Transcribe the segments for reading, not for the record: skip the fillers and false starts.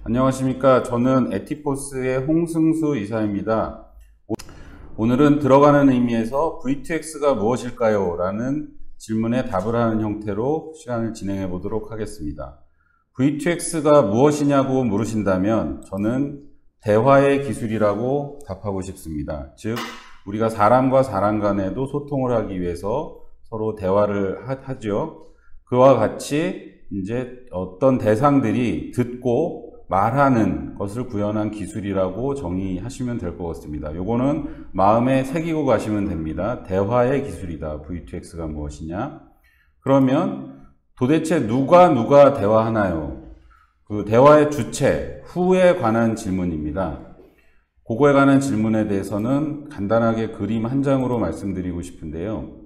안녕하십니까. 저는 에티포스의 홍승수 이사입니다. 오늘은 들어가는 의미에서 V2X가 무엇일까요? 라는 질문에 답을 하는 형태로 시간을 진행해 보도록 하겠습니다. V2X가 무엇이냐고 물으신다면 저는 대화의 기술이라고 답하고 싶습니다. 즉, 우리가 사람과 사람 간에도 소통을 하기 위해서 서로 대화를 하죠. 그와 같이 이제 어떤 대상들이 듣고 말하는 것을 구현한 기술이라고 정의하시면 될 것 같습니다. 요거는 마음에 새기고 가시면 됩니다. 대화의 기술이다. V2X가 무엇이냐? 그러면 도대체 누가 대화하나요? 그 대화의 주체, who에 관한 질문입니다. 그거에 관한 질문에 대해서는 간단하게 그림 한 장으로 말씀드리고 싶은데요.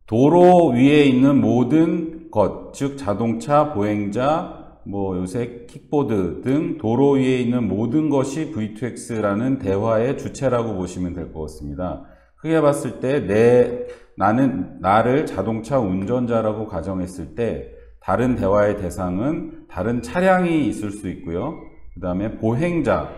도로 위에 있는 모든 것, 즉 자동차, 보행자, 요새 킥보드 등 도로 위에 있는 모든 것이 V2X라는 대화의 주체라고 보시면 될 것 같습니다. 크게 봤을 때 나를 자동차 운전자라고 가정했을 때 다른 대화의 대상은 다른 차량이 있을 수 있고요. 그 다음에 보행자,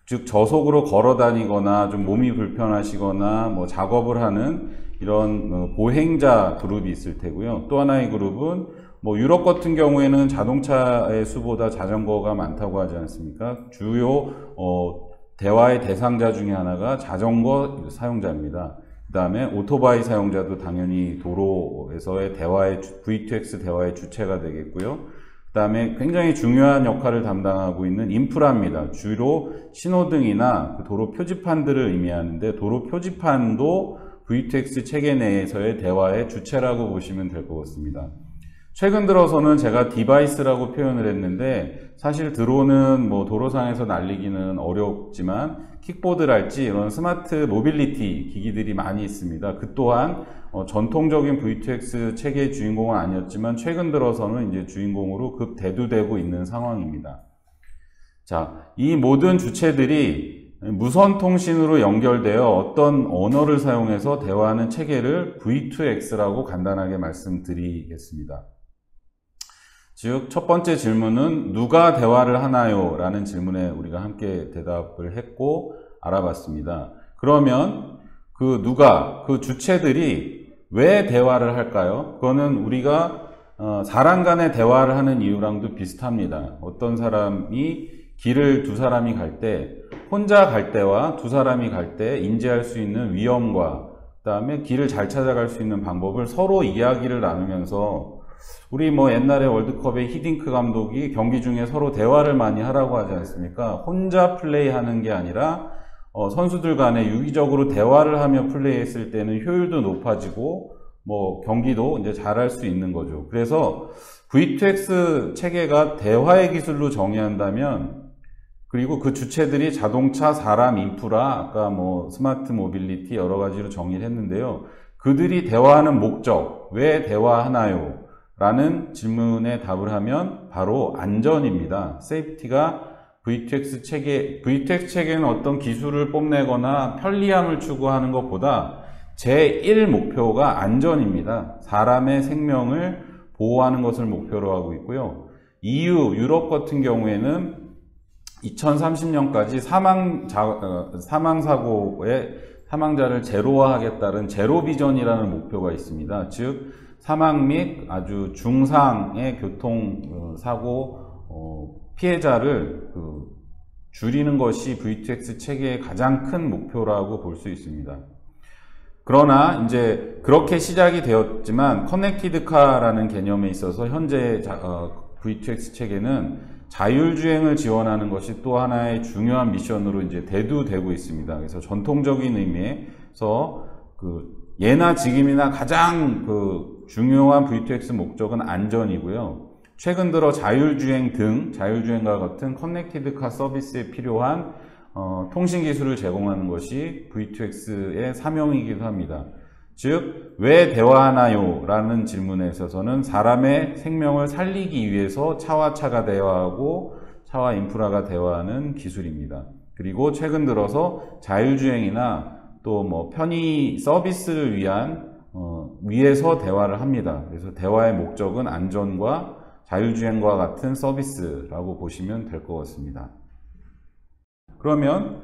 즉 저속으로 걸어 다니거나 좀 몸이 불편하시거나 작업을 하는 이런 보행자 그룹이 있을 테고요. 또 하나의 그룹은 유럽 같은 경우에는 자동차의 수보다 자전거가 많다고 하지 않습니까? 주요 대화의 대상자 중에 하나가 자전거 사용자입니다. 그 다음에 오토바이 사용자도 당연히 도로에서의 V2X 대화의 주체가 되겠고요. 그 다음에 굉장히 중요한 역할을 담당하고 있는 인프라입니다. 주로 신호등이나 도로 표지판들을 의미하는데 도로 표지판도 V2X 체계 내에서의 대화의 주체라고 보시면 될 것 같습니다. 최근 들어서는 제가 디바이스라고 표현을 했는데 사실 드론은 도로상에서 날리기는 어렵지만 킥보드랄지 이런 스마트 모빌리티 기기들이 많이 있습니다. 그 또한 전통적인 V2X 체계의 주인공은 아니었지만 최근 들어서는 이제 주인공으로 대두되고 있는 상황입니다. 자, 이 모든 주체들이 무선 통신으로 연결되어 어떤 언어를 사용해서 대화하는 체계를 V2X라고 간단하게 말씀드리겠습니다. 즉, 첫 번째 질문은 누가 대화를 하나요? 라는 질문에 우리가 함께 대답을 했고 알아봤습니다. 그러면 그 주체들이 왜 대화를 할까요? 그거는 우리가 사람 간의 대화를 하는 이유랑도 비슷합니다. 어떤 사람이 길을 두 사람이 갈 때 혼자 갈 때와 두 사람이 갈 때 인지할 수 있는 위험과 그 다음에 길을 잘 찾아갈 수 있는 방법을 서로 이야기를 나누면서 우리 옛날에 월드컵의 히딩크 감독이 경기 중에 서로 대화를 많이 하라고 하지 않습니까? 혼자 플레이하는 게 아니라 선수들 간에 유기적으로 대화를 하며 플레이했을 때는 효율도 높아지고 경기도 이제 잘할 수 있는 거죠. 그래서 V2X 체계가 대화의 기술로 정의한다면 그리고 그 주체들이 자동차, 사람, 인프라, 아까 스마트 모빌리티 여러 가지로 정의를 했는데요. 그들이 대화하는 목적, 왜 대화하나요? 라는 질문에 답을 하면 바로 안전입니다. 세이프티가 V2X 체계는 어떤 기술을 뽐내거나 편리함을 추구하는 것보다 제1 목표가 안전입니다. 사람의 생명을 보호하는 것을 목표로 하고 있고요. 유럽 같은 경우에는 2030년까지 사망사고의 사망자를 제로화하겠다는 제로비전이라는 목표가 있습니다. 즉, 사망 및 아주 중상의 교통사고 피해자를 줄이는 것이 V2X 체계의 가장 큰 목표라고 볼 수 있습니다. 그러나 이제 그렇게 시작이 되었지만 커넥티드카라는 개념에 있어서 현재 V2X 체계는 자율주행을 지원하는 것이 또 하나의 중요한 미션으로 이제 대두되고 있습니다. 그래서 전통적인 의미에서 예나 지금이나 가장 중요한 V2X 목적은 안전이고요. 최근 들어 자율주행과 같은 커넥티드카 서비스에 필요한 통신 기술을 제공하는 것이 V2X의 사명이기도 합니다. 즉, 왜 대화하나요? 라는 질문에 있어서는 사람의 생명을 살리기 위해서 차와 차가 대화하고 차와 인프라가 대화하는 기술입니다. 그리고 최근 들어서 자율주행이나 또 편의 서비스를 위해서 대화를 합니다. 그래서 대화의 목적은 안전과 자율주행과 같은 서비스라고 보시면 될 것 같습니다. 그러면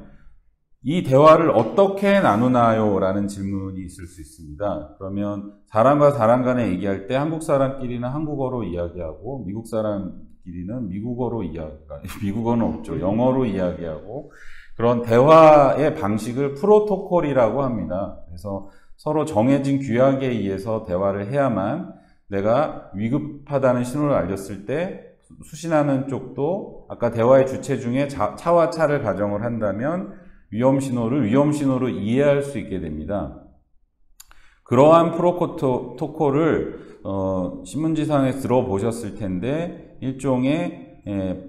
이 대화를 어떻게 나누나요? 라는 질문이 있을 수 있습니다. 그러면 사람과 사람 간에 얘기할 때 한국 사람끼리는 한국어로 이야기하고 미국 사람끼리는 미국어는 없죠. 영어로 이야기하고 그런 대화의 방식을 프로토콜이라고 합니다. 그래서 서로 정해진 규약에 의해서 대화를 해야만 내가 위급하다는 신호를 알렸을 때 수신하는 쪽도 아까 대화의 주체 중에 차와 차를 가정을 한다면 위험 신호로 이해할 수 있게 됩니다. 그러한 프로토콜을 신문지상에 들어보셨을 텐데 일종의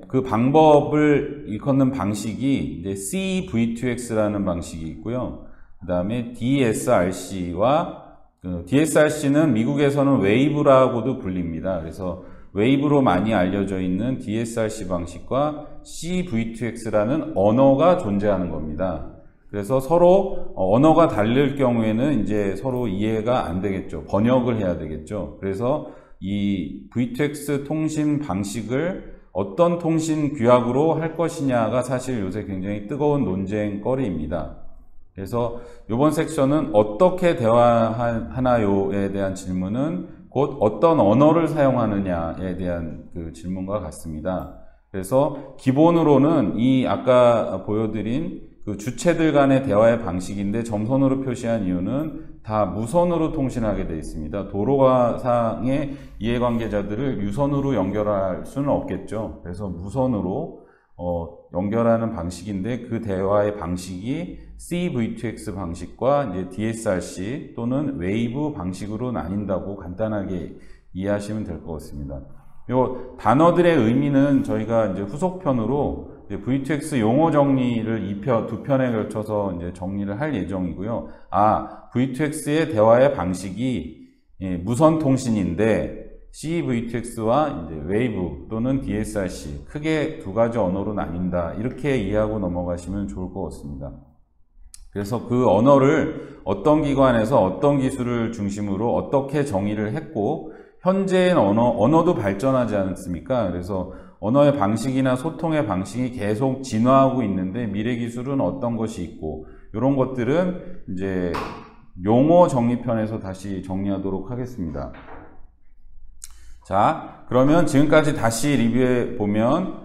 그 방법을 일컫는 방식이 이제 CV2X라는 방식이 있고요. 그 다음에 DSRC와 DSRC는 미국에서는 웨이브라고도 불립니다. 그래서 웨이브로 많이 알려져 있는 DSRC 방식과 CV2X라는 언어가 존재하는 겁니다. 그래서 서로 언어가 다를 경우에는 이제 서로 이해가 안 되겠죠. 번역을 해야 되겠죠. 그래서 이 V2X 통신 방식을 어떤 통신 규약으로 할 것이냐가 사실 요새 굉장히 뜨거운 논쟁거리입니다. 그래서 이번 섹션은 어떻게 대화하나요에 대한 질문은 곧 어떤 언어를 사용하느냐에 대한 그 질문과 같습니다. 그래서 기본으로는 이 아까 보여드린 그 주체들 간의 대화의 방식인데 점선으로 표시한 이유는 다 무선으로 통신하게 되어 있습니다. 도로상의 이해관계자들을 유선으로 연결할 수는 없겠죠. 그래서 무선으로 연결하는 방식인데 그 대화의 방식이 CV2X 방식과 이제 DSRC 또는 웨이브 방식으로 나뉜다고 간단하게 이해하시면 될 것 같습니다. 요 단어들의 의미는 저희가 이제 후속편으로 이제 V2X 용어 정리를 두 편에 걸쳐서 이제 정리를 할 예정이고요. V2X의 대화의 방식이 무선 통신인데 CV2X와 이제 웨이브 또는 DSRC 크게 두 가지 언어로 나뉜다. 이렇게 이해하고 넘어가시면 좋을 것 같습니다. 그래서 그 언어를 어떤 기관에서 어떤 기술을 중심으로 어떻게 정의를 했고 현재의 언어도 발전하지 않습니까? 그래서 언어의 방식이나 소통의 방식이 계속 진화하고 있는데 미래 기술은 어떤 것이 있고 이런 것들은 이제 용어 정리편에서 다시 정리하도록 하겠습니다. 자, 그러면 지금까지 다시 리뷰해 보면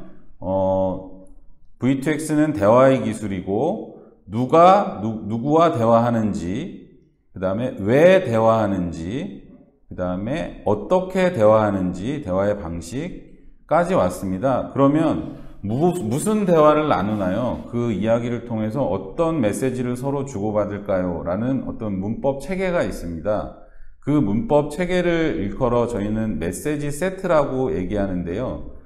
V2X는 대화의 기술이고 누구와 대화하는지, 그 다음에 왜 대화하는지, 그 다음에 어떻게 대화하는지, 대화의 방식까지 왔습니다. 그러면 무슨 대화를 나누나요? 그 이야기를 통해서 어떤 메시지를 서로 주고받을까요? 라는 어떤 문법 체계가 있습니다. 그 문법 체계를 일컬어 저희는 메시지 세트라고 얘기하는데요.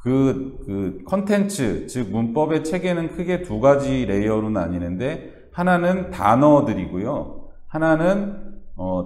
그 컨텐츠, 즉 문법의 체계는 크게 두 가지 레이어로 나뉘는데 하나는 단어들이고요. 하나는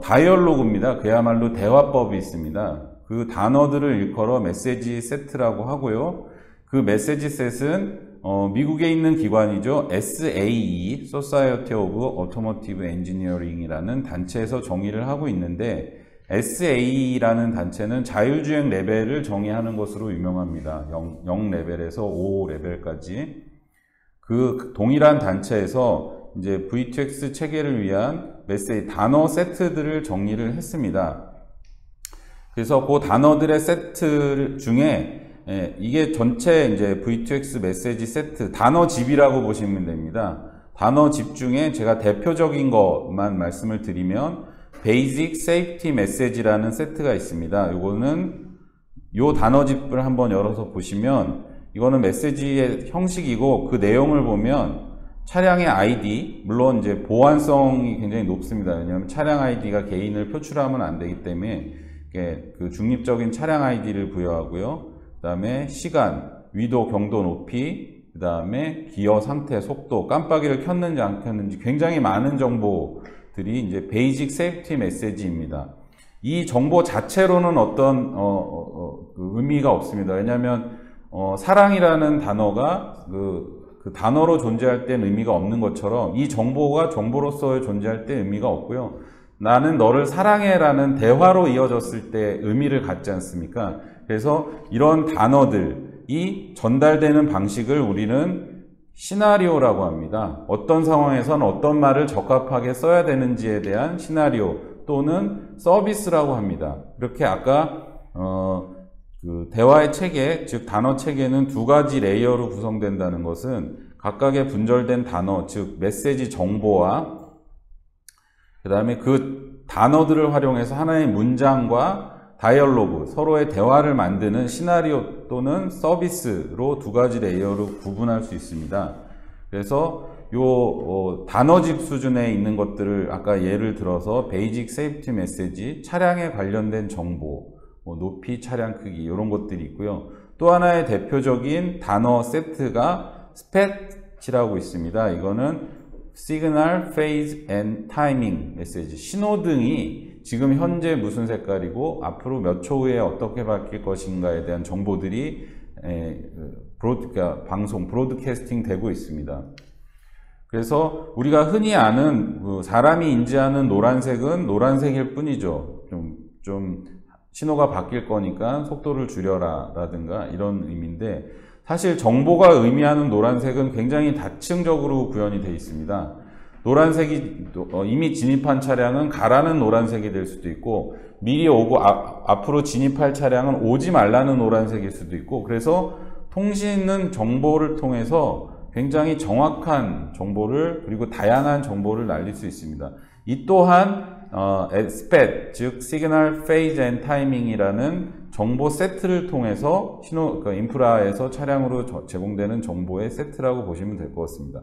다이얼로그입니다. 그야말로 대화법이 있습니다. 그 단어들을 일컬어 메시지 세트라고 하고요. 그 메시지 셋은 미국에 있는 기관이죠. SAE, Society of Automotive Engineering이라는 단체에서 정의를 하고 있는데 SAE라는 단체는 자율주행 레벨을 정의하는 것으로 유명합니다. 0 레벨에서 5 레벨까지. 그 동일한 단체에서 이제 V2X 체계를 위한 메시지 단어 세트들을 정리를 했습니다. 그래서 그 단어들의 세트 중에 이게 전체 이제 V2X 메시지 세트 단어집이라고 보시면 됩니다. 단어집 중에 제가 대표적인 것만 말씀을 드리면 Basic Safety Message라는 세트가 있습니다. 이거는 요 단어집을 한번 열어서 보시면 이거는 메시지의 형식이고 그 내용을 보면 차량의 ID, 물론 이제 보안성이 굉장히 높습니다. 왜냐하면 차량 ID가 개인을 표출하면 안 되기 때문에 그 중립적인 차량 ID를 부여하고요. 그 다음에 시간, 위도, 경도, 높이, 그 다음에 기어 상태, 속도, 깜빡이를 켰는지 안 켰는지 굉장히 많은 정보들이 이제 베이직 세이프티 메시지입니다. 이 정보 자체로는 어떤 의미가 없습니다. 왜냐하면 사랑이라는 단어가 그 단어로 존재할 때는 의미가 없는 것처럼 이 정보가 정보로서 존재할 때 의미가 없고요. 나는 너를 사랑해라는 대화로 이어졌을 때 의미를 갖지 않습니까? 그래서 이런 단어들이 전달되는 방식을 우리는 시나리오라고 합니다. 어떤 상황에선 어떤 말을 적합하게 써야 되는지에 대한 시나리오 또는 서비스라고 합니다. 이렇게 아까 그 대화의 체계, 즉 단어 체계는 두 가지 레이어로 구성된다는 것은 각각의 분절된 단어, 즉 메시지 정보와 그 다음에 그 단어들을 활용해서 하나의 문장과 다이얼로그, 서로의 대화를 만드는 시나리오 또는 서비스로 두 가지 레이어로 구분할 수 있습니다. 그래서 단어집 수준에 있는 것들을 아까 예를 들어서 베이직 세이프티 메시지, 차량에 관련된 정보, 높이, 차량 크기 이런 것들이 있고요. 또 하나의 대표적인 단어 세트가 스팻이라고 있습니다. 이거는 시그널, 페이즈 앤 타이밍 메시지, 신호등이 지금 현재 무슨 색깔이고 앞으로 몇 초 후에 어떻게 바뀔 것인가에 대한 정보들이 방송, 브로드캐스팅 되고 있습니다. 그래서 우리가 흔히 아는 사람이 인지하는 노란색은 노란색일 뿐이죠. 좀 신호가 바뀔 거니까 속도를 줄여라 라든가 이런 의미인데, 사실 정보가 의미하는 노란색은 굉장히 다층적으로 구현이 되어 있습니다. 노란색이 이미 진입한 차량은 가라는 노란색이 될 수도 있고, 미리 오고 앞으로 진입할 차량은 오지 말라는 노란색일 수도 있고, 그래서 통신은 정보를 통해서 굉장히 정확한 정보를, 그리고 다양한 정보를 날릴 수 있습니다. 이 또한 SPAT, 즉 Signal, Phase and Timing이라는 정보 세트를 통해서 인프라에서 차량으로 제공되는 정보의 세트라고 보시면 될 것 같습니다.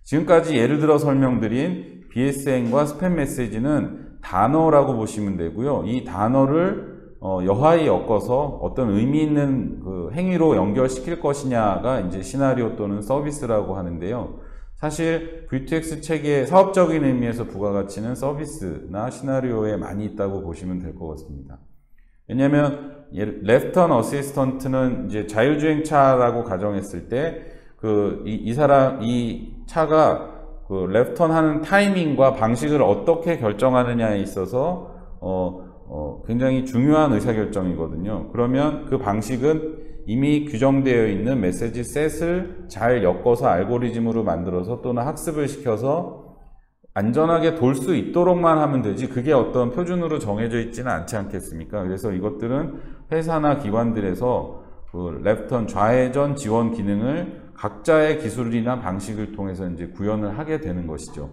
지금까지 예를 들어 설명드린 BSN과 스팸 메시지는 단어라고 보시면 되고요. 이 단어를 여하이 엮어서 어떤 의미 있는 그 행위로 연결시킬 것이냐가 이제 시나리오 또는 서비스라고 하는데요. 사실 V2X 체계의 사업적인 의미에서 부가가치는 서비스나 시나리오에 많이 있다고 보시면 될 것 같습니다. 왜냐하면 레프턴 어시스턴트는 이제 자율주행차라고 가정했을 때 이 차가 그 레프턴 하는 타이밍과 방식을 어떻게 결정하느냐에 있어서 굉장히 중요한 의사결정이거든요. 그러면 그 방식은 이미 규정되어 있는 메시지 셋을 잘 엮어서 알고리즘으로 만들어서 또는 학습을 시켜서 안전하게 돌 수 있도록만 하면 되지, 그게 어떤 표준으로 정해져 있지는 않지 않겠습니까? 그래서 이것들은 회사나 기관들에서 그 레프턴 좌회전 지원 기능을 각자의 기술이나 방식을 통해서 이제 구현을 하게 되는 것이죠.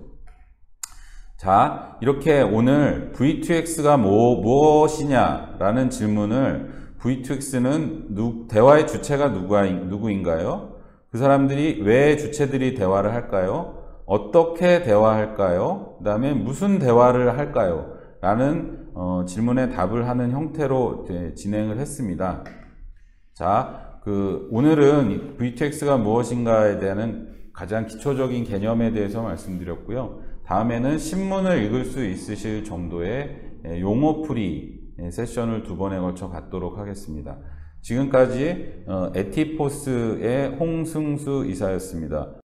자, 이렇게 오늘 V2X가 무엇이냐라는 질문을, V2X는 대화의 주체가 누구인가요? 그 사람들이 왜 주체들이 대화를 할까요? 어떻게 대화할까요? 그 다음에 무슨 대화를 할까요? 라는 질문에 답을 하는 형태로 진행을 했습니다. 자, 오늘은 V2X가 무엇인가에 대한 가장 기초적인 개념에 대해서 말씀드렸고요. 다음에는 신문을 읽을 수 있으실 정도의 용어풀이 세션을 2번에 걸쳐 갖도록 하겠습니다. 지금까지 에티포스의 홍승수 이사였습니다.